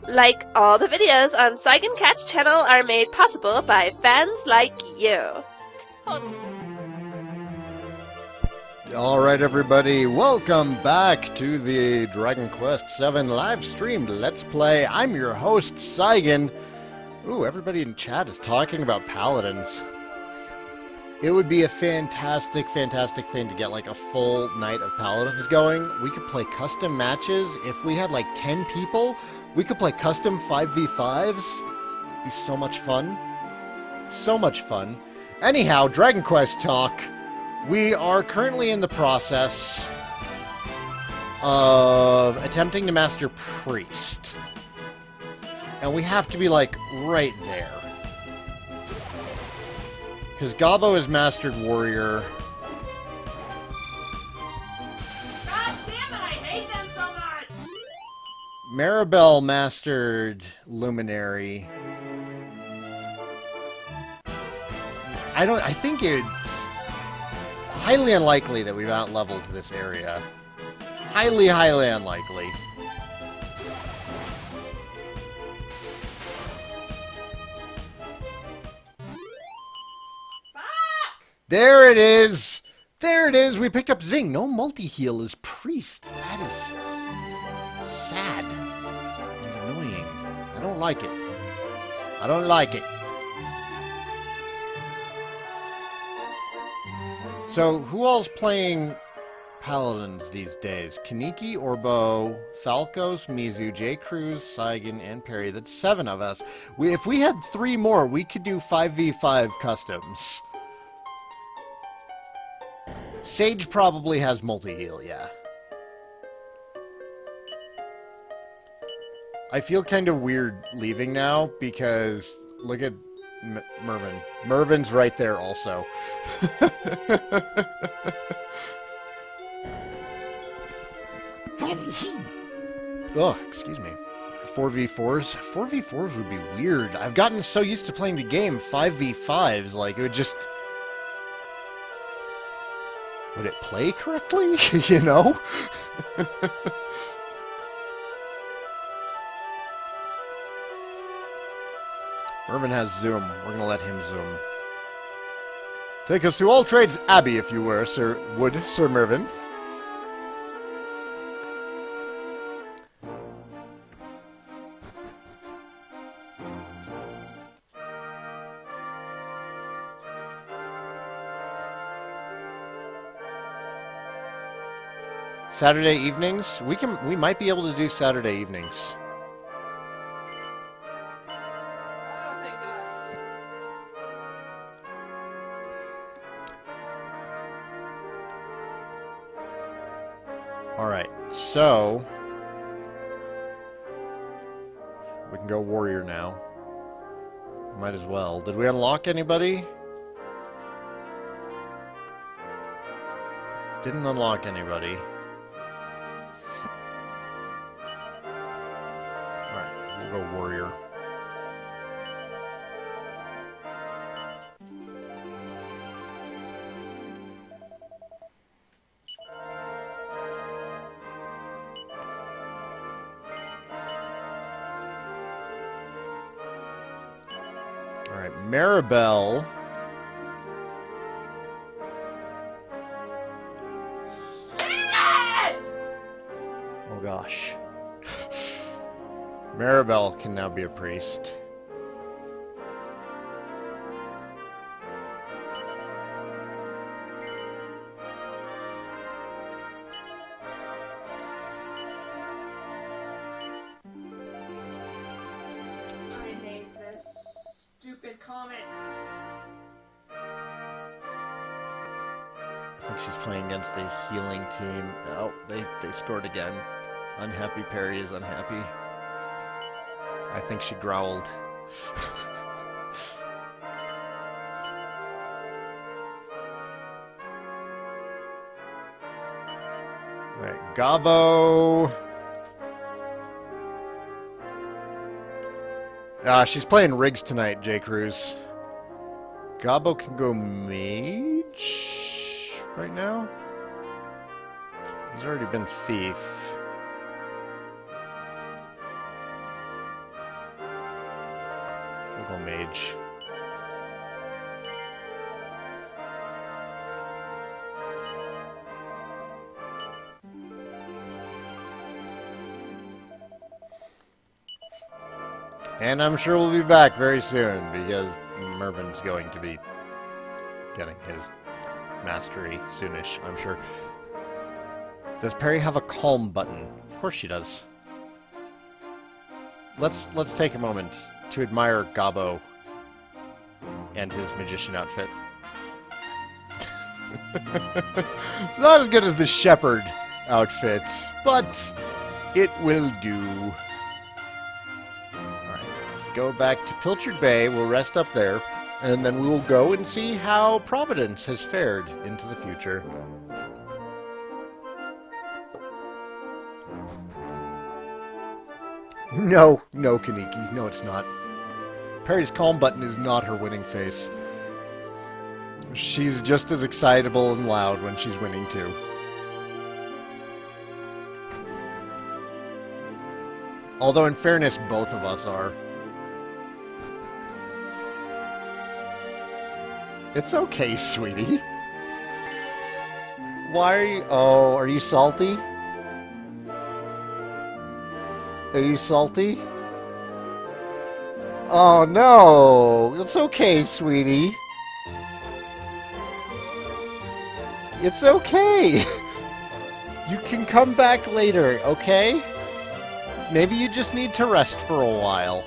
Like all the videos on Saigancat's channel are made possible by fans like you. Alright everybody, welcome back to the Dragon Quest VII live streamed Let's Play. I'm your host, Saigan. Ooh, everybody in chat is talking about Paladins. It would be a fantastic thing to get like a full night of Paladins going. We could play custom matches. If we had like 10 people, we could play custom 5v5s. It'd be so much fun. So much fun. Anyhow, Dragon Quest talk. We are currently in the process of attempting to master Priest. And we have to be like right there. Because Gabo is mastered Warrior. God damn it, I hate them so much! Maribel mastered Luminary. I think it's highly unlikely that we've out-leveled this area. Highly unlikely. There it is! There it is! We picked up Zing. No multi-heal as Priest. That is sad and annoying. I don't like it. I don't like it. So, who all's playing Paladins these days? Kaneki, Orbo, Thalkos, Mizu, J. Cruz, Saigan, and Perry. That's 7 of us. If we had 3 more, we could do 5v5 customs. Sage probably has multi-heal, yeah. I feel kind of weird leaving now, because look at Mervin. Mervin's right there also. Oh, excuse me. 4v4s? 4v4s would be weird. I've gotten so used to playing the game 5v5s, like, it would just... Would it play correctly? You know? Mervin has Zoom. We're gonna let him Zoom. Take us to all trades, Abby, if you were, Sir Mervin. Saturday evenings? We might be able to do Saturday evenings. Oh, thank God. Alright, so we can go Warrior now. Might as well. Did we unlock anybody? Didn't unlock anybody. Go Warrior. Alright, Maribel. Oh gosh. Maribel can now be a priest. I hate this stupid comments. I think she's playing against the healing team. Oh, they scored again. Unhappy Perry is unhappy. I think she growled. Alright, Gabo. She's playing Riggs tonight, J. Cruz. Gabo can go Mage right now. He's already been Thief. go mage. And I'm sure we'll be back very soon, because Mervin's going to be getting his mastery soonish, I'm sure. Does Perry have a calm button? Of course she does. Let's take a moment to admire Gabo and his magician outfit. It's not as good as the shepherd outfit, but it will do. Alright, let's go back to Pilchard Bay. We'll rest up there, and then we will go and see how Providence has fared into the future. No, Kaneki. No, it's not. Perry's calm button is not her winning face. She's just as excitable and loud when she's winning, too. Although, in fairness, both of us are. It's okay, sweetie. Why are you... Oh, are you salty? Are you salty? Oh, no! It's okay, sweetie. It's okay! You can come back later, okay? Maybe you just need to rest for a while.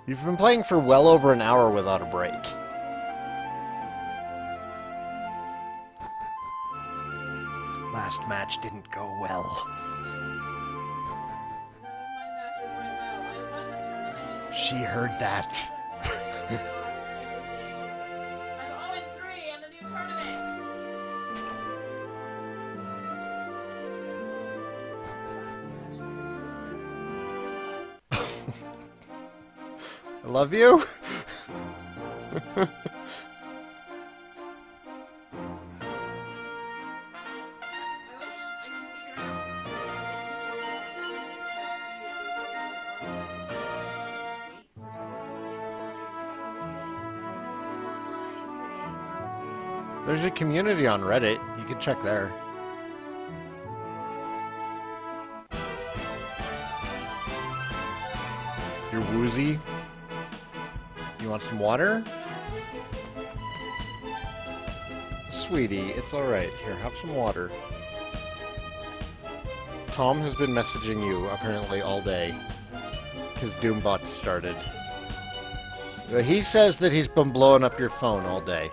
You've been playing for well over an hour without a break. Last match didn't go well. She heard that. I'm 0-3 in the new tournament. I love you. There's a community on Reddit. You can check there. You're woozy. You want some water? Sweetie, it's alright. Here, have some water. Tom has been messaging you, apparently, all day. Because Doombot started. He says that he's been blowing up your phone all day.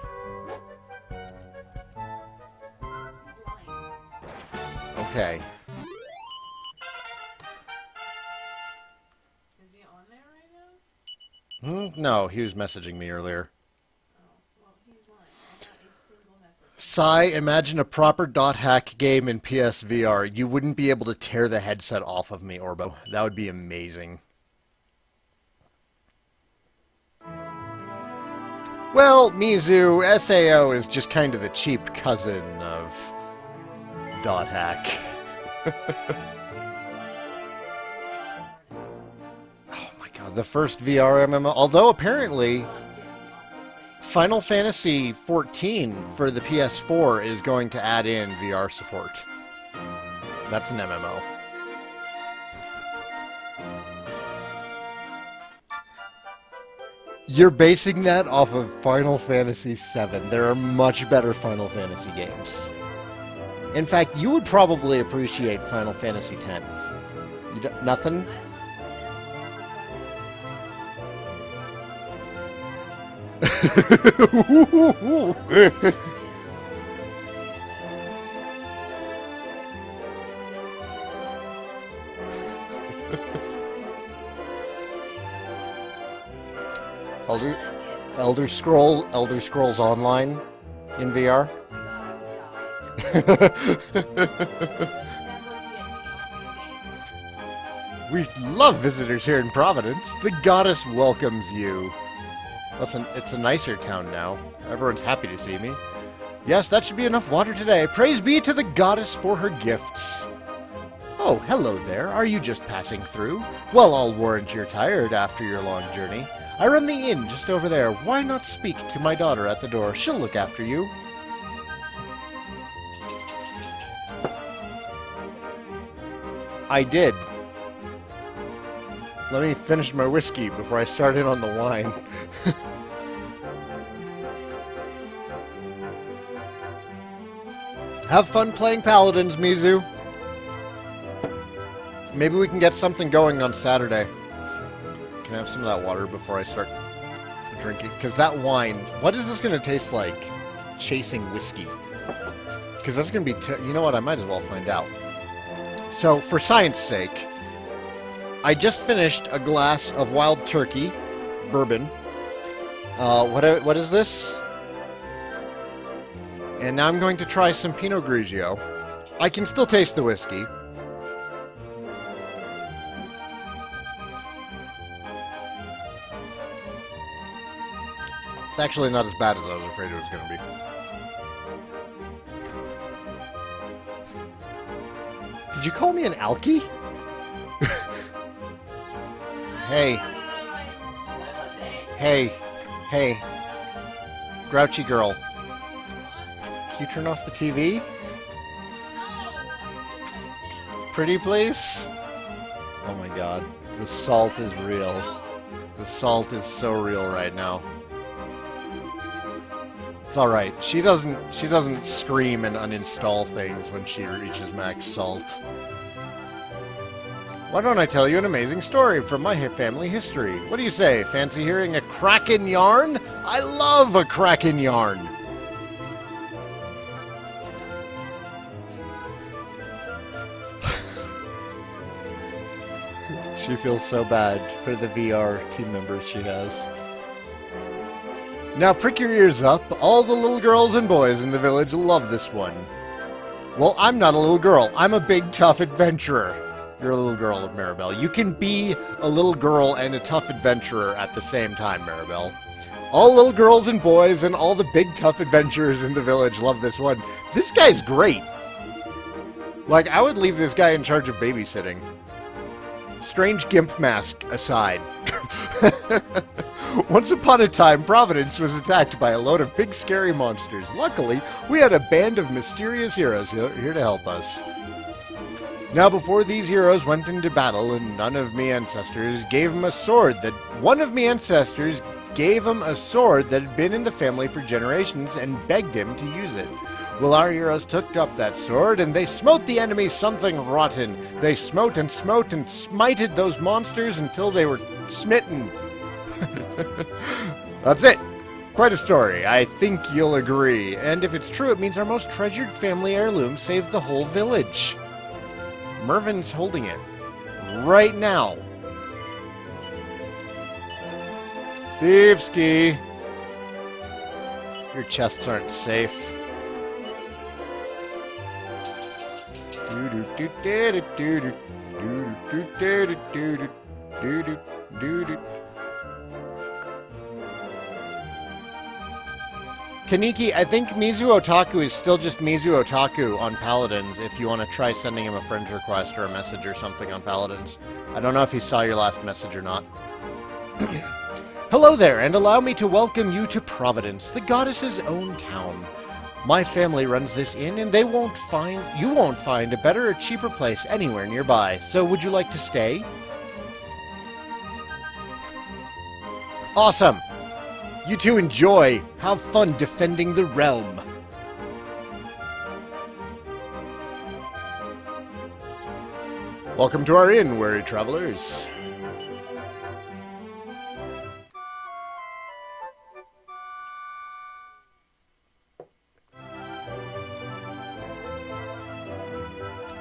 Okay. Is he on there right now? No, he was messaging me earlier. Oh, well, he's lying. I got a single message. Sai, imagine a proper dot hack game in PSVR. You wouldn't be able to tear the headset off of me, Orbo. That would be amazing. Well, Mizu, SAO is just kind of the cheap cousin of dot hack. Oh my god, the first VR MMO. Although apparently Final Fantasy XIV for the PS4 is going to add in VR support. That's an MMO. You're basing that off of Final Fantasy VII. There are much better Final Fantasy games. In fact, you would probably appreciate Final Fantasy X. You don't, nothing? Elder Scrolls Online in VR. We love visitors here in Providence. The goddess welcomes you. Listen, it's a nicer town now. Everyone's happy to see me. Yes, that should be enough water today. Praise be to the goddess for her gifts. Oh, hello there. Are you just passing through? Well, I'll warrant you're tired after your long journey. I run the inn just over there. Why not speak to my daughter at the door? She'll look after you. I did. Let me finish my whiskey before I start in on the wine. Have fun playing Paladins, Mizu. Maybe we can get something going on Saturday. Can I have some of that water before I start drinking? Because that wine, what is this going to taste like? Chasing whiskey. Because that's going to be... you know what? I might as well find out. So, for science sake, I just finished a glass of wild turkey bourbon. What is this? And now I'm going to try some Pinot Grigio. I can still taste the whiskey. It's actually not as bad as I was afraid it was going to be. Did you call me an alky? Hey. Hey. Hey. Grouchy girl. Can you turn off the TV? Pretty please? Oh my god. The salt is real. The salt is so real right now. It's alright. She doesn't scream and uninstall things when she reaches max salt. Why don't I tell you an amazing story from my family history? What do you say? Fancy hearing a Kraken yarn? I love a Kraken yarn! She feels so bad for the VR team members she has. Now prick your ears up. All the little girls and boys in the village love this one. Well, I'm not a little girl. I'm a big, tough adventurer. You're a little girl, Maribel. You can be a little girl and a tough adventurer at the same time, Maribel. All little girls and boys and all the big, tough adventurers in the village love this one. This guy's great. Like, I would leave this guy in charge of babysitting. Strange gimp mask aside. Once upon a time, Providence was attacked by a load of big scary monsters. Luckily, we had a band of mysterious heroes here to help us. Now, before these heroes went into battle, and one of me ancestors gave him a sword that had been in the family for generations and begged him to use it. Well, our heroes took up that sword, and they smote the enemy something rotten. They smote and smited those monsters until they were smitten. That's it. Quite a story. I think you'll agree. And if it's true, it means our most treasured family heirloom saved the whole village. Mervin's holding it. Right now. Thievski. Your chests aren't safe. Kaniki, I think Mizu Otaku is still just Mizu Otaku on Paladins if you want to try sending him a friend request or a message or something on Paladins. I don't know if he saw your last message or not. Hello there, and allow me to welcome you to Providence, the goddess's own town. My family runs this inn, and you won't find a better or cheaper place anywhere nearby. So would you like to stay? Awesome! You two enjoy. Have fun defending the realm. Welcome to our inn, weary travelers.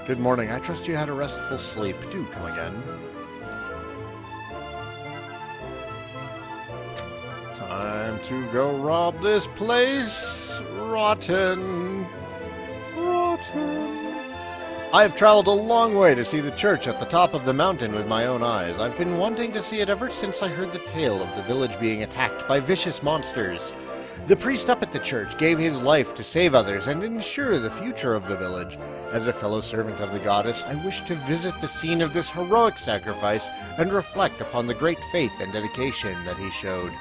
Good morning. I trust you had a restful sleep. Do come again. Time to go rob this place. Rotten. Rotten. I have traveled a long way to see the church at the top of the mountain with my own eyes. I've been wanting to see it ever since I heard the tale of the village being attacked by vicious monsters. The priest up at the church gave his life to save others and ensure the future of the village. As a fellow servant of the goddess, I wish to visit the scene of this heroic sacrifice and reflect upon the great faith and dedication that he showed.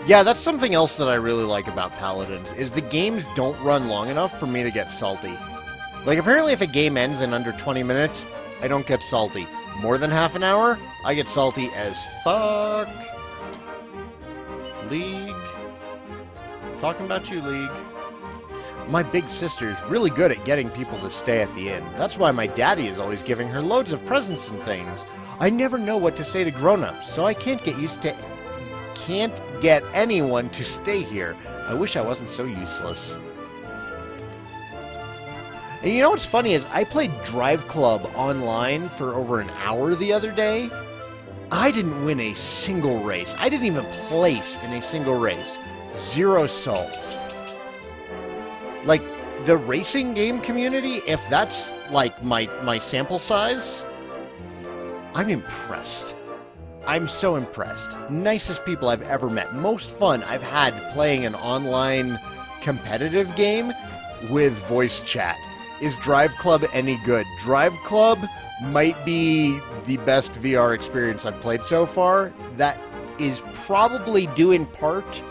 Yeah, that's something else that I really like about Paladins, is the games don't run long enough for me to get salty. Like, apparently if a game ends in under 20 minutes, I don't get salty. More than half an hour, I get salty as fuck. League. Talking about you, League. My big sister's really good at getting people to stay at the inn. That's why my daddy is always giving her loads of presents and things. I never know what to say to grown-ups, so I can't get anyone to stay here. I wish I wasn't so useless. And you know what's funny is I played Drive Club online for over an hour the other day. I didn't win a single race. I didn't even place in a single race. 0 salt. Like, the racing game community, if that's like my sample size, I'm impressed. I'm so impressed. Nicest people I've ever met. Most fun I've had playing an online competitive game with voice chat. Is Drive Club any good? Drive Club might be the best VR experience I've played so far. That is probably due in part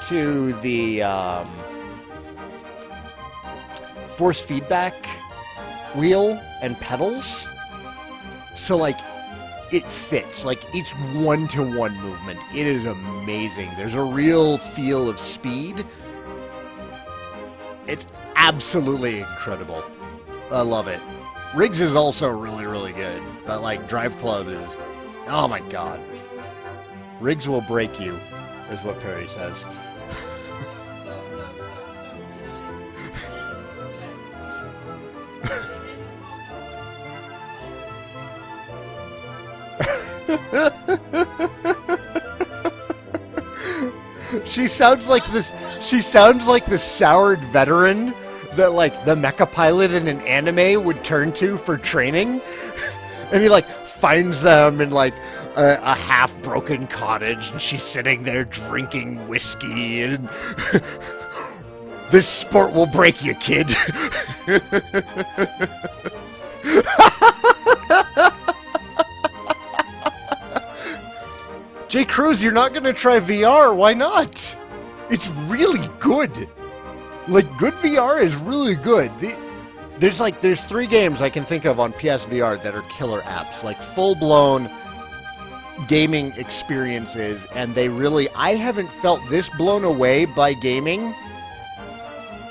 to the force feedback wheel and pedals. So, like, it fits. Like, it's one-to-one movement. It is amazing. There's a real feel of speed. It's absolutely incredible. I love it. Riggs is also really, really good. But, like, Drive Club is... oh my god. Riggs will break you, is what Perry says. She sounds like the soured veteran that, like, the mecha pilot in an anime would turn to for training. And he, like, finds them in, like, a half-broken cottage, and she's sitting there drinking whiskey, and this sport will break you, kid. J. Cruz, you're not going to try VR. Why not? It's really good. Like, good VR is really good. There's 3 games I can think of on PSVR that are killer apps. Like, full-blown gaming experiences. And they really... I haven't felt this blown away by gaming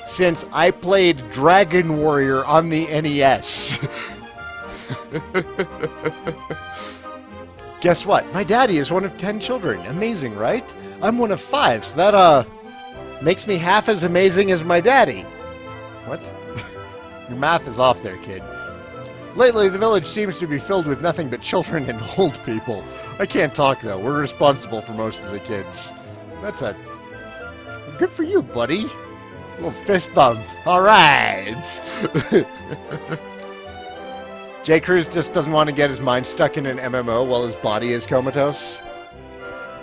since I played Dragon Warrior on the NES. Guess what? My daddy is one of 10 children. Amazing, right? I'm one of 5, so that, makes me half as amazing as my daddy. What? Your math is off there, kid. Lately, the village seems to be filled with nothing but children and old people. I can't talk, though. We're responsible for most of the kids. That's a... good for you, buddy. A little fist bump. All right. J. Cruz just doesn't want to get his mind stuck in an MMO while his body is comatose.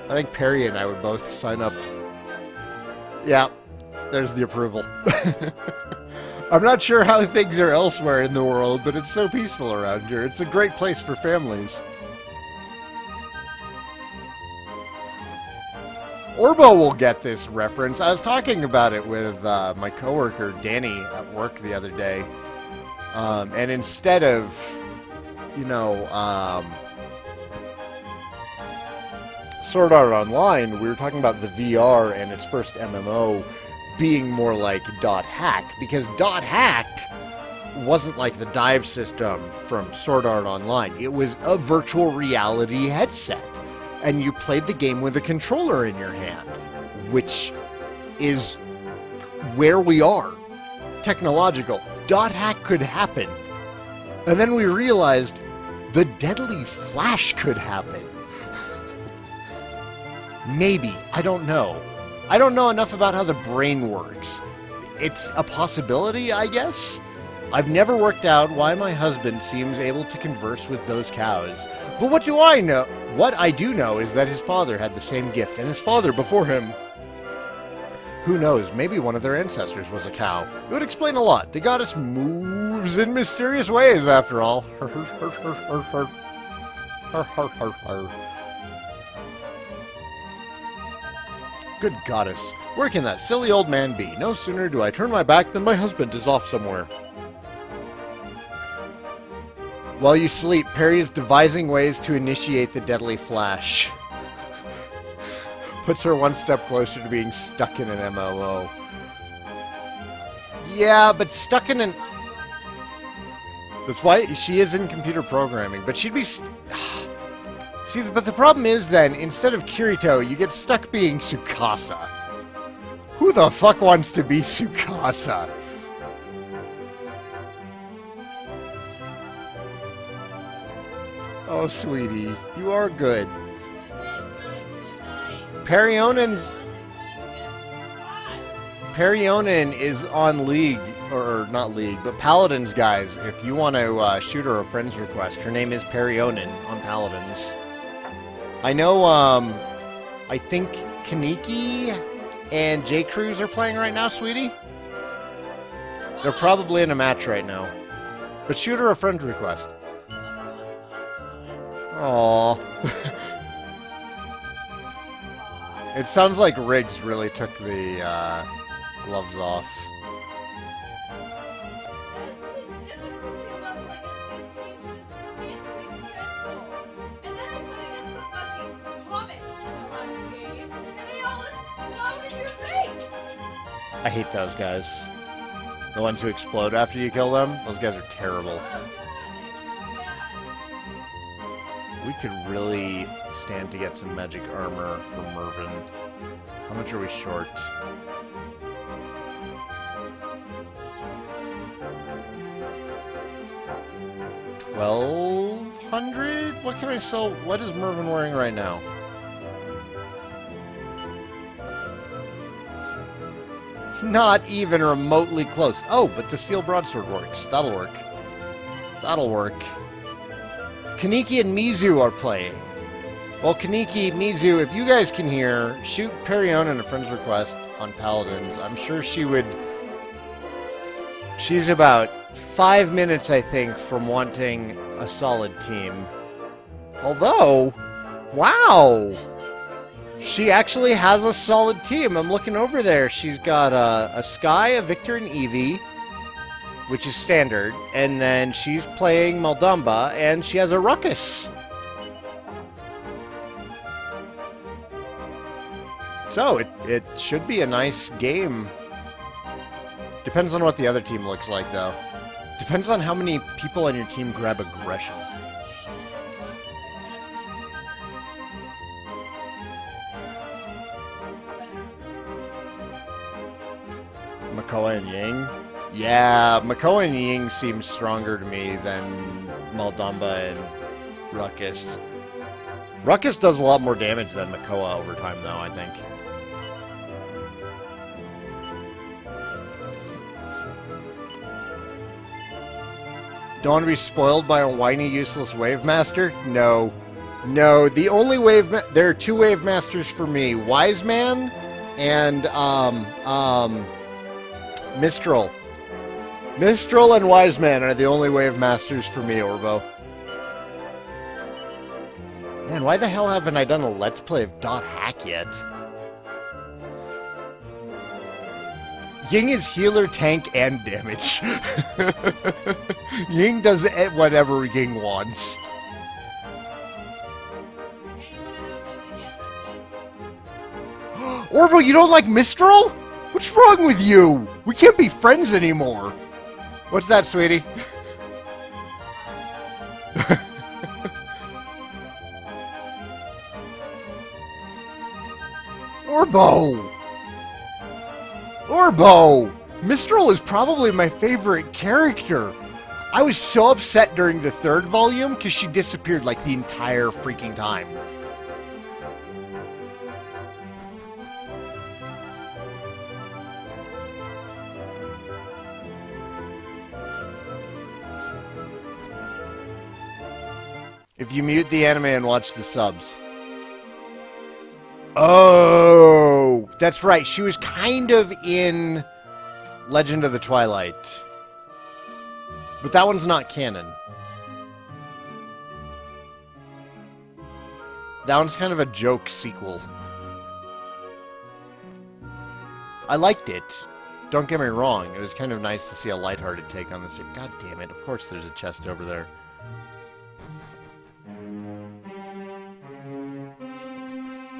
I think Perry and I would both sign up. Yeah, there's the approval. I'm not sure how things are elsewhere in the world, but it's so peaceful around here. It's a great place for families. Orbo will get this reference. I was talking about it with my coworker Danny at work the other day. And instead of, you know, Sword Art Online, we were talking about the VR and its first MMO being more like .hack, because .hack wasn't like the dive system from Sword Art Online. It was a virtual reality headset, and you played the game with a controller in your hand, which is where we are. Technological. .hack could happen. And then we realized the deadly flash could happen. Maybe. I don't know. I don't know enough about how the brain works. It's a possibility, I guess. I've never worked out why my husband seems able to converse with those cows. But what do I know? What I do know is that his father had the same gift, and his father before him. Who knows, maybe one of their ancestors was a cow. It would explain a lot. The goddess moves in mysterious ways, after all. Good goddess, where can that silly old man be? No sooner do I turn my back than my husband is off somewhere. While you sleep, Perry is devising ways to initiate the deadly flash. Puts her one step closer to being stuck in an MMO. Yeah, but stuck in an... That's why she is in computer programming, but she'd be... See, but the problem is then, instead of Kirito, you get stuck being Tsukasa. Who the fuck wants to be Tsukasa? Oh, sweetie, you are good. Perionin is on League, or not League, but Paladins, guys. If you want to shoot her a friend's request, her name is Perionin on Paladins. I know, I think Kaneki and J. Cruz are playing right now, sweetie. They're probably in a match right now. But shoot her a friend request. Aww. It sounds like Riggs really took the gloves off. I hate those guys. The ones who explode after you kill them. Those guys are terrible. We could really stand to get some magic armor from Mervyn. How much are we short? $1,200? What can I sell? What is Mervyn wearing right now? Not even remotely close. Oh, but the steel broadsword works. That'll work. That'll work. Kaneki and Mizu are playing. Well, Kaneki, Mizu, if you guys can hear, shoot Perionin a friend's request on Paladins. I'm sure she would... She's about 5 minutes, I think, from wanting a solid team. Although, wow! She actually has a solid team. I'm looking over there. She's got a Sky, a Victor, and Eevee, which is standard. And then she's playing Maldumba, and she has a Ruckus. So, it should be a nice game. Depends on what the other team looks like, though. Depends on how many people on your team grab aggression. Makoa and Ying? Yeah, Makoa and Ying seems stronger to me than Maldumba and Ruckus. Ruckus does a lot more damage than Makoa over time, though, I think. Don't want to be spoiled by a whiny, useless Wave Master? No. No, the only Wave... There are two Wave Masters for me. Wise Man and, Mistral. Mistral and Wise Man are the only Wave Masters for me, Orbo. Man, why the hell haven't I done a Let's Play of Dot Hack yet? Ying is healer, tank, and damage. Ying does whatever Ying wants. Orbo, you don't like Mistral? What's wrong with you? We can't be friends anymore. What's that, sweetie? Orbo! Orbo! Mistral is probably my favorite character. I was so upset during the third volume because she disappeared like the entire freaking time. If you mute the anime and watch the subs. Oh, that's right. She was kind of in Legend of the Twilight. But that one's not canon. That one's kind of a joke sequel. I liked it. Don't get me wrong. It was kind of nice to see a lighthearted take on this. God damn it. Of course there's a chest over there.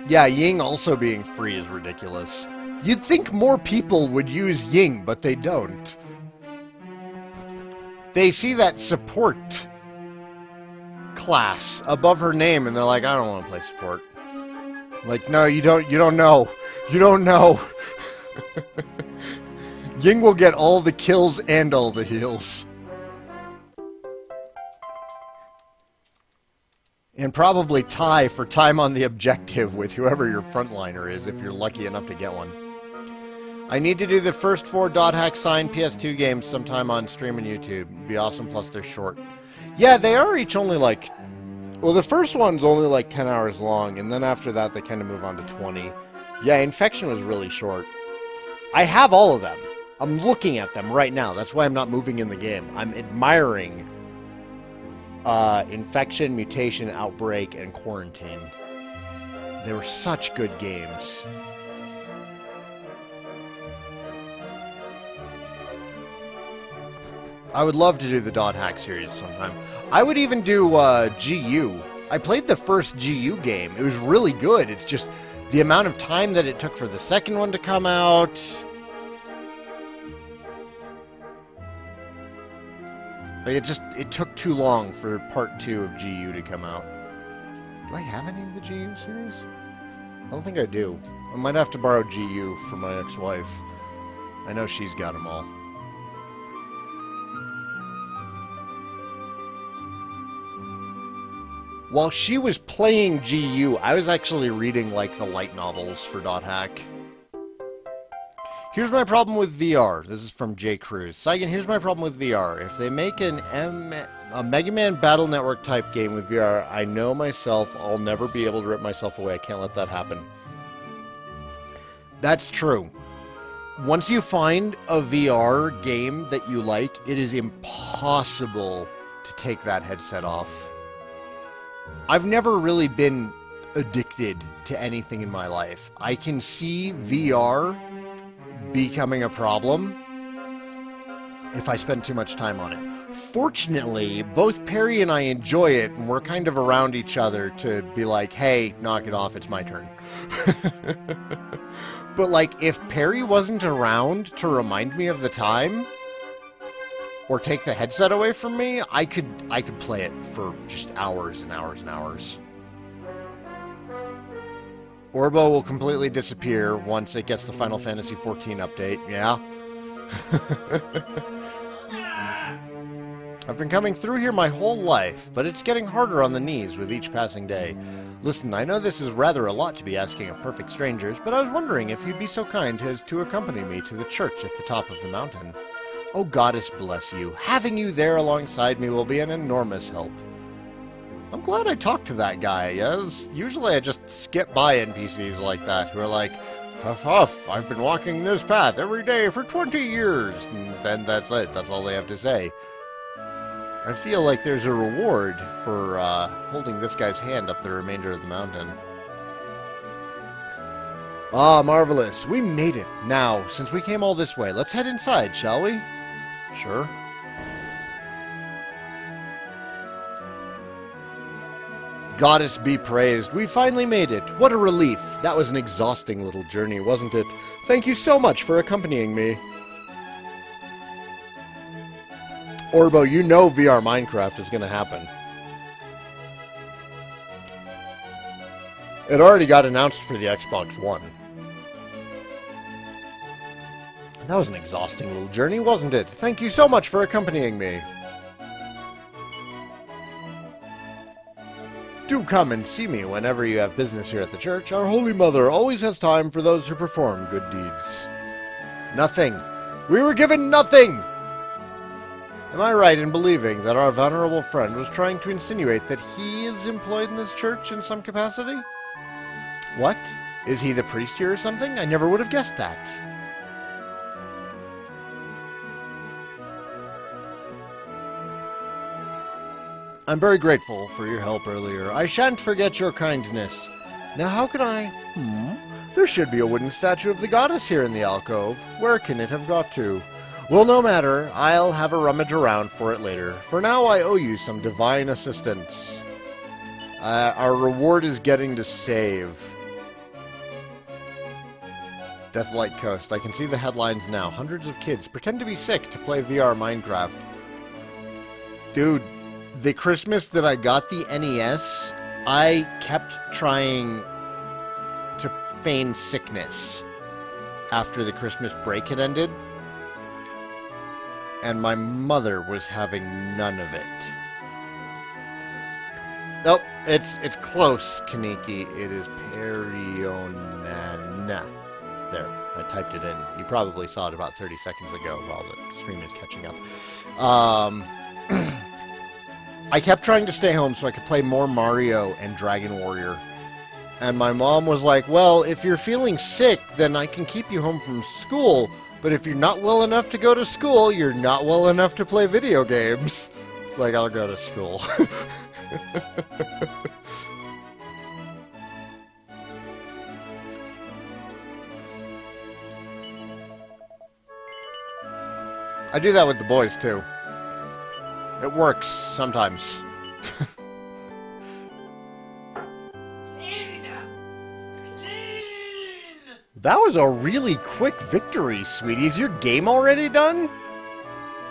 Yeah, Ying also being free is ridiculous. You'd think more people would use Ying, but they don't. They see that support class above her name, and they're like, I don't want to play support. Like, no, you don't know. You don't know. Ying will get all the kills and all the heals. And probably tie for time on the objective with whoever your frontliner is, if you're lucky enough to get one. I need to do the first 4 dot hack signed PS2 games sometime on stream and YouTube. It'd be awesome, plus they're short. Yeah, they are each only like... Well, the first one's only like 10 hours long, and then after that they kind of move on to 20. Yeah, Infection was really short. I have all of them. I'm looking at them right now. That's why I'm not moving in the game. I'm admiring Infection, Mutation, Outbreak, and Quarantine. They were such good games. I would love to do the Dot Hack series sometime. I would even do GU. I played the first GU game. It was really good. It's just the amount of time that it took for the second one to come out. Like it took too long for part 2 of GU to come out. Do I have any of the GU series? I don't think I do. I might have to borrow GU from my ex-wife. I know she's got them all. While she was playing GU, I was actually reading, like, the light novels for Dot Hack. Here's my problem with VR. This is from J. Cruz. Saigan, here's my problem with VR. If they make a Mega Man Battle Network type game with VR, I know myself, I'll never be able to rip myself away. I can't let that happen. That's true. Once you find a VR game that you like, it is impossible to take that headset off. I've never really been addicted to anything in my life. I can see VR becoming a problem if I spend too much time on it. Fortunately, both Perry and I enjoy it, and we're kind of around each other to be like, hey, knock it off, it's my turn. But, like, if Perry wasn't around to remind me of the time, or take the headset away from me, I could play it for just hours and hours and hours. Orbo will completely disappear once it gets the Final Fantasy XIV update, yeah? I've been coming through here my whole life, but it's getting harder on the knees with each passing day. Listen, I know this is rather a lot to be asking of perfect strangers, but I was wondering if you'd be so kind as to accompany me to the church at the top of the mountain. Oh, Goddess bless you. Having you there alongside me will be an enormous help. I'm glad I talked to that guy, yes? Usually I just skip by NPCs like that, who are like, huff huff, I've been walking this path every day for 20 years, and then that's it, that's all they have to say. I feel like there's a reward for holding this guy's hand up the remainder of the mountain. Ah, marvelous, we made it. Now, since we came all this way, let's head inside, shall we? Sure. Goddess be praised, we finally made it. What a relief. That was an exhausting little journey, wasn't it? Thank you so much for accompanying me. Orbo, you know VR Minecraft is going to happen. It already got announced for the Xbox One. That was an exhausting little journey, wasn't it? Thank you so much for accompanying me. Do come and see me whenever you have business here at the church. Our Holy Mother always has time for those who perform good deeds. Nothing. We were given nothing! Am I right in believing that our venerable friend was trying to insinuate that he is employed in this church in some capacity? What? Is he the priest here or something? I never would have guessed that. I'm very grateful for your help earlier. I shan't forget your kindness. Now how can I... There should be a wooden statue of the goddess here in the alcove. Where can it have got to? Well, no matter. I'll have a rummage around for it later. For now, I owe you some divine assistance. Our reward is getting to save. Deathlight Coast. I can see the headlines now. Hundreds of kids pretend to be sick to play VR Minecraft. Dude, the Christmas that I got the NES, I kept trying to feign sickness after the Christmas break had ended. And my mother was having none of it. Nope, it's close, Kaneki. It is Perionana. There, I typed it in. You probably saw it about 30 seconds ago while the stream is catching up. I kept trying to stay home so I could play more Mario and Dragon Warrior. And my mom was like, well, if you're feeling sick, then I can keep you home from school. But if you're not well enough to go to school, you're not well enough to play video games. It's like, I'll go to school. I do that with the boys, too. It works, sometimes. That was a really quick victory, sweetie. Is your game already done?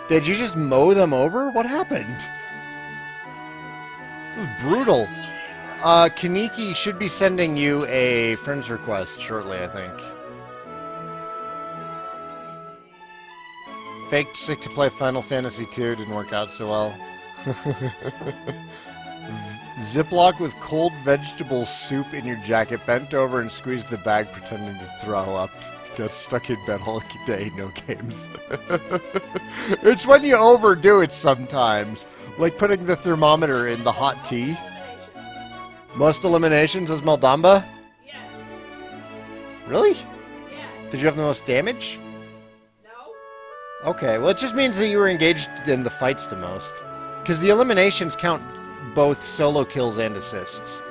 Did you just mow them over? What happened? It was brutal. Kaneki should be sending you a friend's request shortly, I think. Faked sick to play Final Fantasy II. Didn't work out so well. Ziploc with cold vegetable soup in your jacket, bent over and squeezed the bag pretending to throw up. Got stuck in bed all day, no games. It's when you overdo it sometimes. Like putting the thermometer in the hot tea. Most eliminations is Meldamba? Yeah. Really? Yeah. Did you have the most damage? No. Okay, well it just means that you were engaged in the fights the most. Because the eliminations count both solo kills and assists.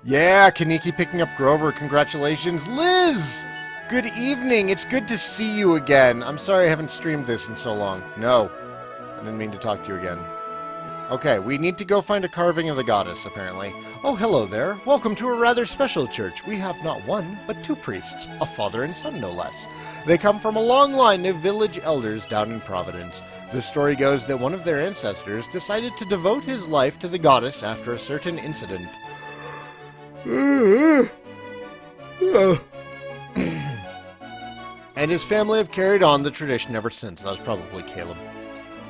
Yeah, Kaneki picking up Grover. Congratulations. Liz! Good evening. It's good to see you again. I'm sorry I haven't streamed this in so long. No. I didn't mean to talk to you again. Okay, we need to go find a carving of the goddess, apparently. Oh, hello there. Welcome to a rather special church. We have not one, but two priests. A father and son, no less. They come from a long line of village elders down in Providence. The story goes that one of their ancestors decided to devote his life to the goddess after a certain incident. And his family have carried on the tradition ever since. That was probably Caleb.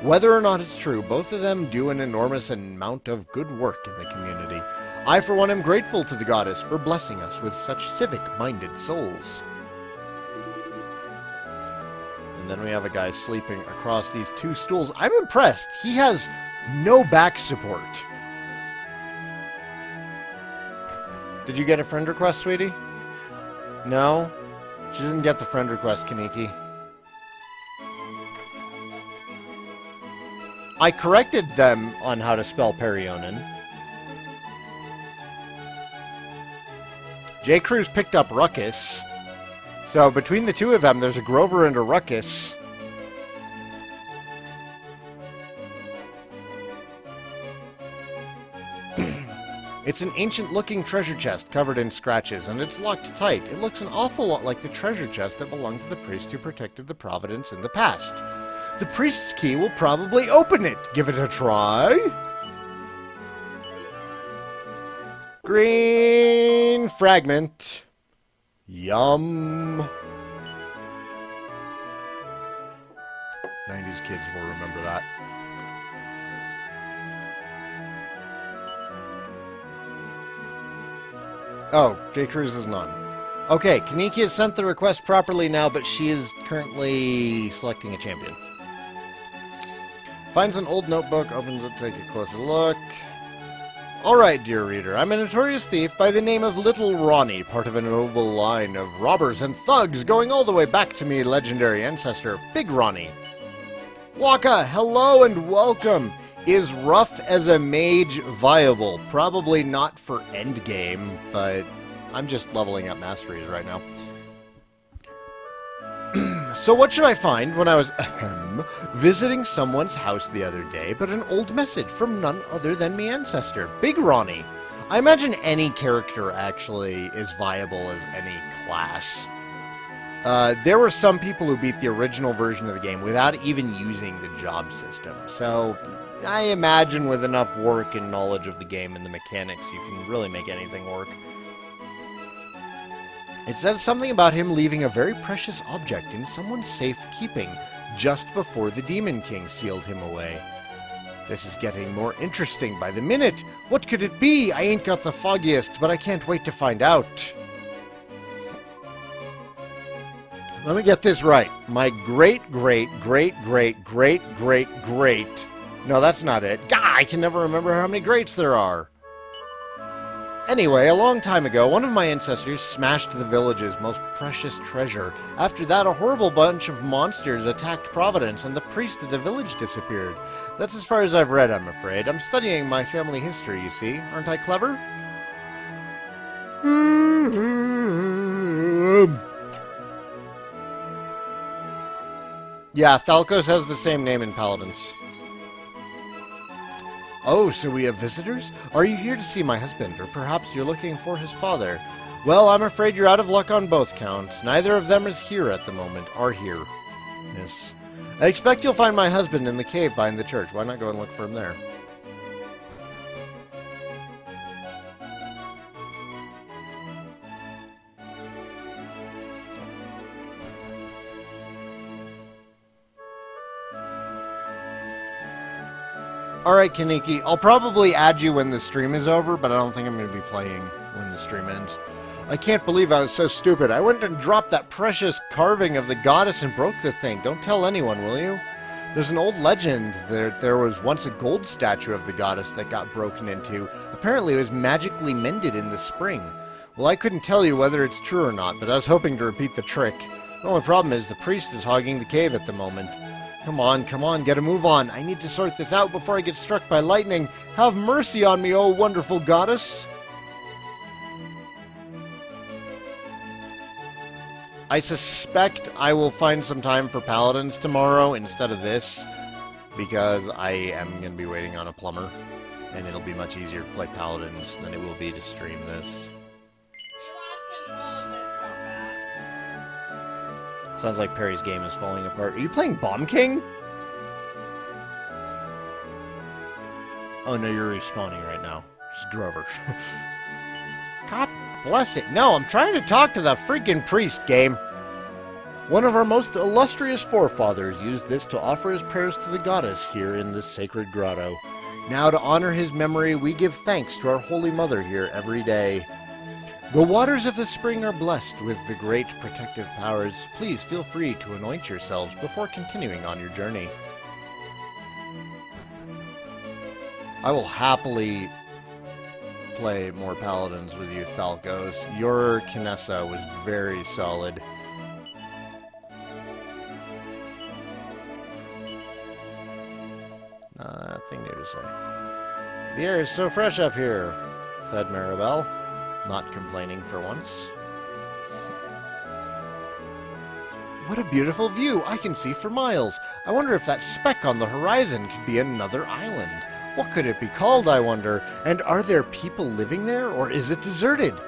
Whether or not it's true, both of them do an enormous amount of good work in the community. I, for one, am grateful to the goddess for blessing us with such civic-minded souls. And then we have a guy sleeping across these two stools. I'm impressed. He has no back support. Did you get a friend request, sweetie? No? She didn't get the friend request, Kaneki. I corrected them on how to spell Perionin. J. Cruz picked up Ruckus. So between the two of them, there's a Grover and a Ruckus. It's an ancient-looking treasure chest covered in scratches, and it's locked tight. It looks an awful lot like the treasure chest that belonged to the priest who protected the Providence in the past. The priest's key will probably open it. Give it a try. Green fragment. Yum. 90s kids will remember that. Oh, J. Cruz is none. Okay, Kaneki has sent the request properly now, but she is currently selecting a champion. Finds an old notebook, opens it to take a closer look. Alright, dear reader, I'm a notorious thief by the name of Little Ronnie, part of a noble line of robbers and thugs going all the way back to me legendary ancestor, Big Ronnie. Waka, hello and welcome! Is rough as a mage viable? Probably not for endgame, but I'm just leveling up masteries right now. So what should I find when I was visiting someone's house the other day but an old message from none other than me ancestor, Big Ronnie. I imagine any character actually is viable as any class. There were some people who beat the original version of the game without even using the job system. So I imagine with enough work and knowledge of the game and the mechanics, you can really make anything work. It says something about him leaving a very precious object in someone's safekeeping just before the Demon King sealed him away. This is getting more interesting by the minute. What could it be? I ain't got the foggiest, but I can't wait to find out. Let me get this right. My great-great-great-great-great-great-great... No, that's not it. Gah, I can never remember how many greats there are. Anyway, a long time ago, one of my ancestors smashed the village's most precious treasure. After that, a horrible bunch of monsters attacked Providence, and the priest of the village disappeared. That's as far as I've read, I'm afraid. I'm studying my family history, you see. Aren't I clever? Yeah, Thalkos has the same name in Paladins. Oh, so we have visitors? Are you here to see my husband, or perhaps you're looking for his father? Well, I'm afraid you're out of luck on both counts. Neither of them is here at the moment. Are here. Yes. I expect you'll find my husband in the cave behind the church. Why not go and look for him there? Alright, Kaneki, I'll probably add you when the stream is over, but I don't think I'm going to be playing when the stream ends. I can't believe I was so stupid. I went and dropped that precious carving of the goddess and broke the thing. Don't tell anyone, will you? There's an old legend that there was once a gold statue of the goddess that got broken into. Apparently it was magically mended in the spring. Well, I couldn't tell you whether it's true or not, but I was hoping to repeat the trick. The only problem is the priest is hogging the cave at the moment. Come on, get a move on. I need to sort this out before I get struck by lightning. Have mercy on me, oh wonderful goddess. I suspect I will find some time for Paladins tomorrow instead of this, because I am going to be waiting on a plumber, and it'll be much easier to play Paladins than it will be to stream this. Sounds like Perry's game is falling apart. Are you playing Bomb King? Oh no, you're respawning right now. Just Grover. God bless it. No, I'm trying to talk to the freaking priest, game. One of our most illustrious forefathers used this to offer his prayers to the goddess here in this sacred grotto. Now, to honor his memory, we give thanks to our Holy Mother here every day. The waters of the spring are blessed with the great protective powers. Please feel free to anoint yourselves before continuing on your journey. I will happily play more Paladins with you, Thalkos. Your Kinessa was very solid. Nothing new to say. The air is so fresh up here, said Maribel. Not complaining for once. What a beautiful view! I can see for miles. I wonder if that speck on the horizon could be another island. What could it be called, I wonder? And are there people living there, or is it deserted?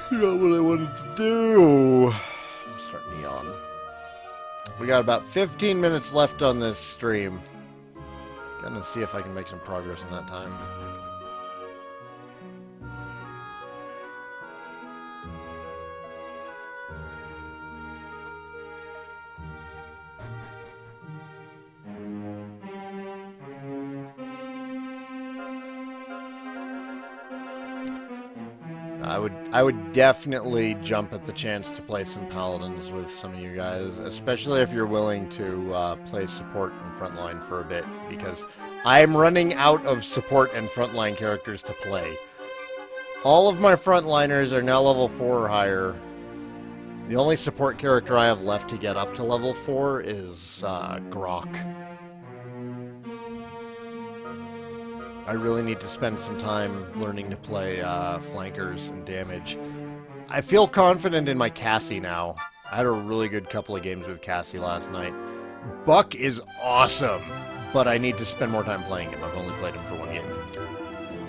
Not what I wanted to do. I'm starting to yawn. We got about 15 minutes left on this stream. Gonna see if I can make some progress in that time. I would definitely jump at the chance to play some Paladins with some of you guys, especially if you're willing to play support and frontline for a bit, because I'm running out of support and frontline characters to play. All of my frontliners are now level 4 or higher. The only support character I have left to get up to level 4 is Grok. I really need to spend some time learning to play flankers and damage. I feel confident in my Cassie now. I had a really good couple of games with Cassie last night. Buck is awesome, but I need to spend more time playing him. I've only played him for one game.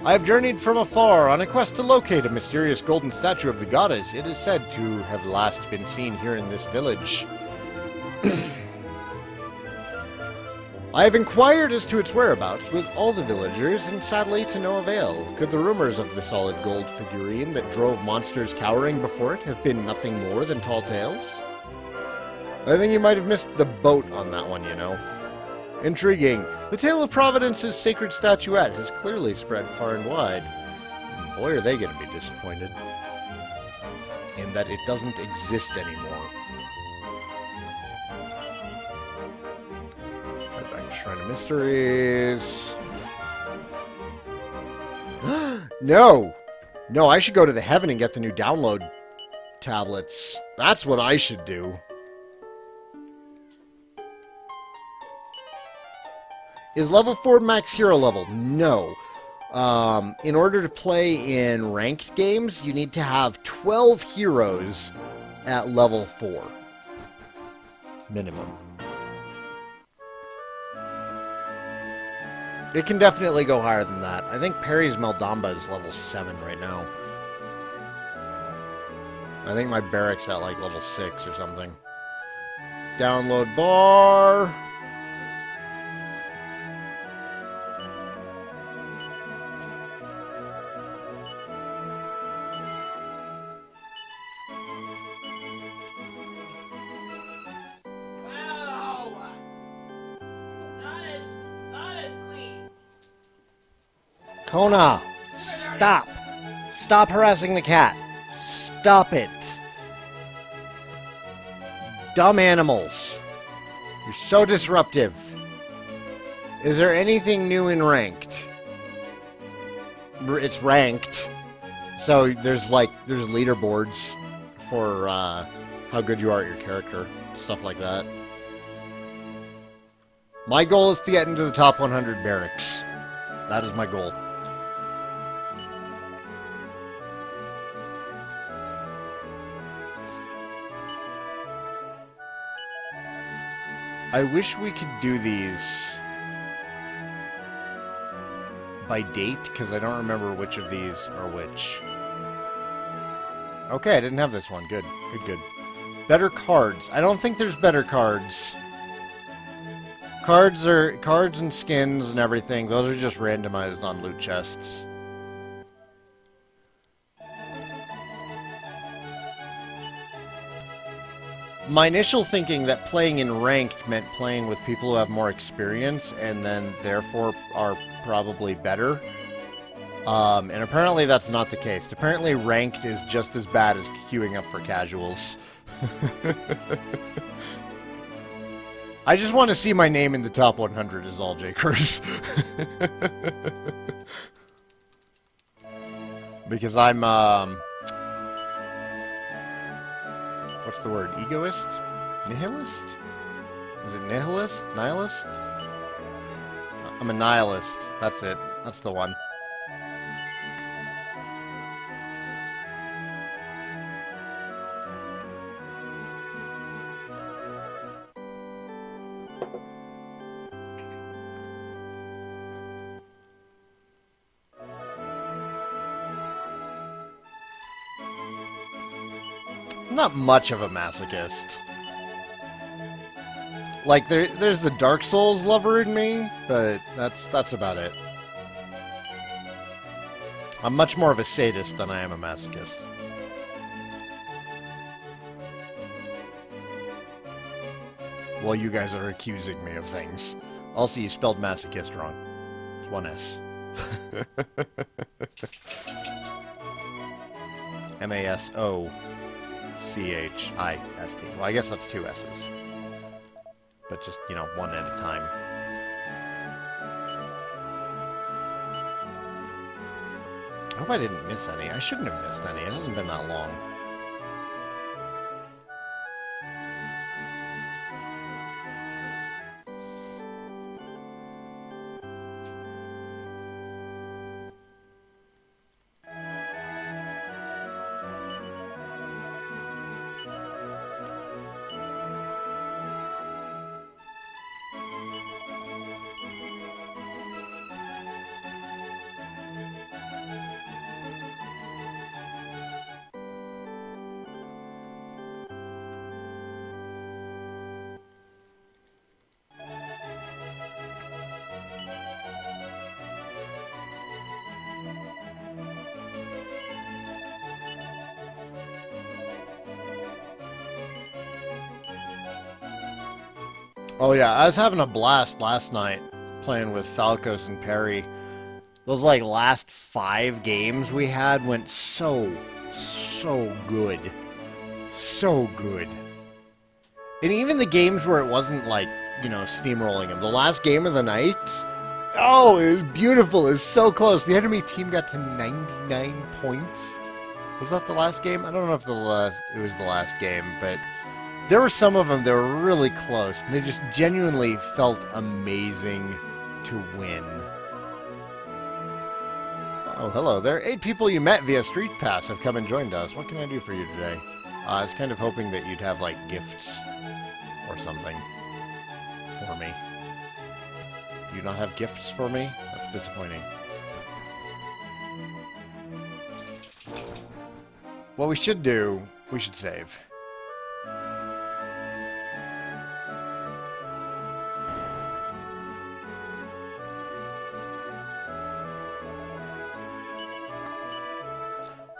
I have journeyed from afar on a quest to locate a mysterious golden statue of the goddess. It is said to have last been seen here in this village. I have inquired as to its whereabouts with all the villagers, and sadly to no avail. Could the rumors of the solid gold figurine that drove monsters cowering before it have been nothing more than tall tales? I think you might have missed the boat on that one, you know. Intriguing. The tale of Providence's sacred statuette has clearly spread far and wide. And boy, are they going to be disappointed in that it doesn't exist anymore. Right back to Shrine of Mysteries. No! No, I should go to the Heaven and get the new download tablets. That's what I should do. Is level 4 max hero level? No. In order to play in ranked games, you need to have 12 heroes at level 4. Minimum. It can definitely go higher than that. I think Perry's Meldamba is level 7 right now. I think my barrack's at like level 6 or something. Download bar. Kona, stop. Stop harassing the cat. Stop it. Dumb animals. You're so disruptive. Is there anything new in ranked? It's ranked. So there's leaderboards for how good you are at your character. Stuff like that. My goal is to get into the top 100 barracks. That is my goal. I wish we could do these by date, because I don't remember which of these are which. Okay, I didn't have this one. Good, good, good. Better cards. I don't think there's better cards. Cards and skins and everything. Those are just randomized on loot chests. My initial thinking that playing in ranked meant playing with people who have more experience and then therefore are probably better. And apparently that's not the case. Apparently ranked is just as bad as queuing up for casuals. I just want to see my name in the top 100 is all, J-Curse. Because I'm, what's the word? Egoist? Nihilist? Is it nihilist? Nihilist? I'm a nihilist. That's it. That's the one. I'm not much of a masochist. Like, there's the Dark Souls lover in me, but that's about it. I'm much more of a sadist than I am a masochist. Well, you guys are accusing me of things. Also, you spelled masochist wrong. It's one S. M-A-S-O-C-H-I-S-T. Well, I guess that's 2 S's. But just, you know, one at a time. I hope I didn't miss any. I shouldn't have missed any. It hasn't been that long. Oh yeah, I was having a blast last night playing with Falcos and Perry. Those like last 5 games we had went so good. So good. And even the games where it wasn't like, you know, steamrolling them. The last game of the night, oh, it was beautiful. It was so close. The enemy team got to 99 points. Was that the last game? I don't know if it was the last game, but there were some of them that were really close, and they just genuinely felt amazing to win. Oh, hello there. 8 people you met via Street Pass have come and joined us. What can I do for you today? I was kind of hoping that you'd have, like, gifts or something for me. Do you not have gifts for me? That's disappointing. What we should do, we should save.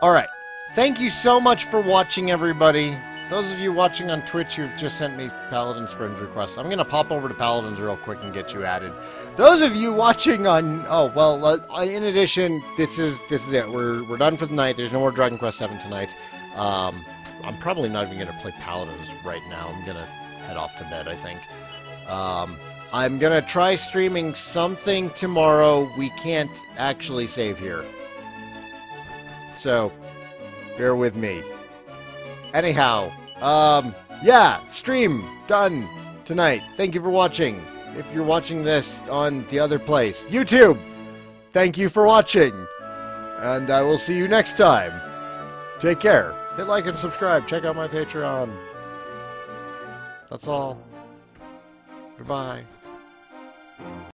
Alright, thank you so much for watching, everybody. Those of you watching on Twitch who've just sent me Paladins friend requests, I'm going to pop over to Paladins real quick and get you added. Those of you watching on... Oh, well, in addition, this is it. We're done for the night. There's no more Dragon Quest VII tonight. I'm probably not even going to play Paladins right now. I'm going to head off to bed, I think. I'm going to try streaming something tomorrow. We can't actually save here. So, bear with me. Anyhow, yeah, stream done tonight. Thank you for watching. If you're watching this on the other place, YouTube, thank you for watching. And I will see you next time. Take care. Hit like and subscribe. Check out my Patreon. That's all. Goodbye.